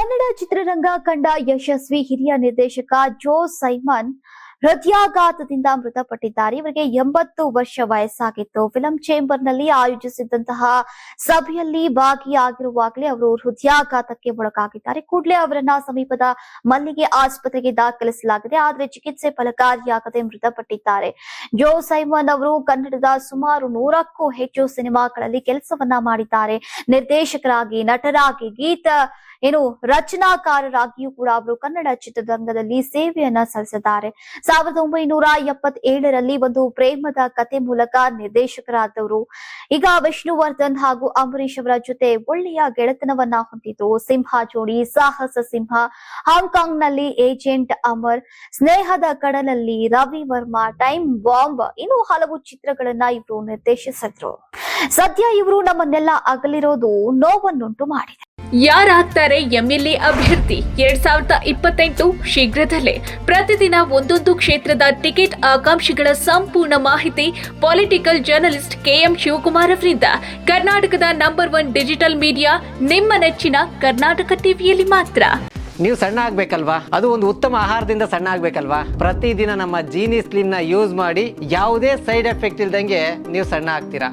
ಕನ್ನಡ ಚಿತ್ರರಂಗ ಕಂಡ ಯಶಸ್ವಿ ಹಿರಿಯ ನಿರ್ದೇಶಕ ಜೋ ಸೈಮನ್ ಹೃದಯಾಘಾತದಿಂದ ಮೃತಪಟ್ಟಿದ್ದಾರೆ. ಇವರಿಗೆ 80 ವರ್ಷ ವಯಸ್ಸಾಗಿತ್ತು. ಫಿಲಂ ಚೇಂಬರ್ನಲ್ಲಿ ಆಯೋಜಿಸಿದ್ದಂತಹ ಸಭೆಯಲ್ಲಿ ಭಾಗಿಯಾಗಿರುವಾಗಲೇ ಅವರು ಹೃದಯಾಘಾತಕ್ಕೆ ಒಳಗಾಗಿದ್ದಾರೆ. ಕೂಡಲೇ ಅವರನ್ನ ಸಮೀಪದ ಮಲ್ಲಿಗೆ ಆಸ್ಪತ್ರೆಗೆ ದಾಖಲಿಸಲಾಗಿದೆ. ಆದರೆ ಚಿಕಿತ್ಸೆ ಫಲಕಾರಿಯಾಗದೆ ಮೃತಪಟ್ಟಿದ್ದಾರೆ. ಜೋ ಸೈಮನ್ ಅವರು ಕನ್ನಡದ ಸುಮಾರು 100ಕ್ಕೂ ಹೆಚ್ಚು ಸಿನಿಮಾಗಳಲ್ಲಿ ಕೆಲಸವನ್ನ ಮಾಡಿದ್ದಾರೆ. ನಿರ್ದೇಶಕರಾಗಿ, ನಟರಾಗಿ, ರಚನಾಕಾರರಾಗಿಯೂ ಕೂಡ ಅವರು ಕನ್ನಡ ಚಿತ್ರರಂಗದಲ್ಲಿ ಸೇವೆಯನ್ನ ಸಲ್ಲಿಸಿದ್ದಾರೆ. 1977ರಲ್ಲಿ ಒಂದು ಪ್ರೇಮದ ಕತೆ ಮೂಲಕ ನಿರ್ದೇಶಕರಾದವರು. ಈಗ ವಿಷ್ಣುವರ್ಧನ್ ಹಾಗೂ ಅಂಬರೀಶ್ ಅವರ ಜೊತೆ ಒಳ್ಳೆಯ ಗೆಳೆತನವನ್ನ ಹೊಂದಿದ್ದು, ಸಿಂಹ ಜೋಡಿ, ಸಾಹಸ ಸಿಂಹ, ಹಾಂಗ್ಕಾಂಗ್ನಲ್ಲಿ ಏಜೆಂಟ್ ಅಮರ್, ಸ್ನೇಹದ ಕಡಲಲ್ಲಿ, ರವಿ ವರ್ಮಾ, ಟೈಮ್ ಬಾಂಬ್, ಇನ್ನು ಹಲವು ಚಿತ್ರಗಳನ್ನ ಇವರು ನಿರ್ದೇಶಿಸಿದ್ರು. ಸದ್ಯ ಇವರು ನಮ್ಮನ್ನೆಲ್ಲ ಅಗಲಿರೋದು ನೋವನ್ನುಂಟು ಮಾಡಿದೆ. ಯಾರಾಗ್ತಾರೆ ಎಂಎಲ್ಎ ಅಭ್ಯರ್ಥಿ 2028 ಶೀಘ್ರದಲ್ಲೇ. ಪ್ರತಿದಿನ ಒಂದೊಂದು ಕ್ಷೇತ್ರದ ಟಿಕೆಟ್ ಆಕಾಂಕ್ಷಿಗಳ ಸಂಪೂರ್ಣ ಮಾಹಿತಿ ಪೊಲಿಟಿಕಲ್ ಜರ್ನಲಿಸ್ಟ್ ಕೆಎಂ ಶಿವಕುಮಾರ್ ಅವರಿಂದ. ಕರ್ನಾಟಕದ ನಂಬರ್ 1 ಡಿಜಿಟಲ್ ಮೀಡಿಯಾ ನಿಮ್ಮ ನೆಚ್ಚಿನ ಕರ್ನಾಟಕ ಟಿವಿಯಲ್ಲಿ ಮಾತ್ರ. ನೀವು ಸಣ್ಣ ಆಗ್ಬೇಕಲ್ವಾ? ಅದು ಒಂದು ಉತ್ತಮ ಆಹಾರದಿಂದ ಸಣ್ಣ ಆಗ್ಬೇಕಲ್ವಾ? ಪ್ರತಿದಿನ ನಮ್ಮ ಜೀನಿ ಸ್ಲಿಮ್ ನ ಯೂಸ್ ಮಾಡಿ ಯಾವುದೇ ಸೈಡ್ ಎಫೆಕ್ಟ್ ಇಲ್ದಂಗೆ ನೀವು ಸಣ್ಣ ಆಗ್ತೀರಾ.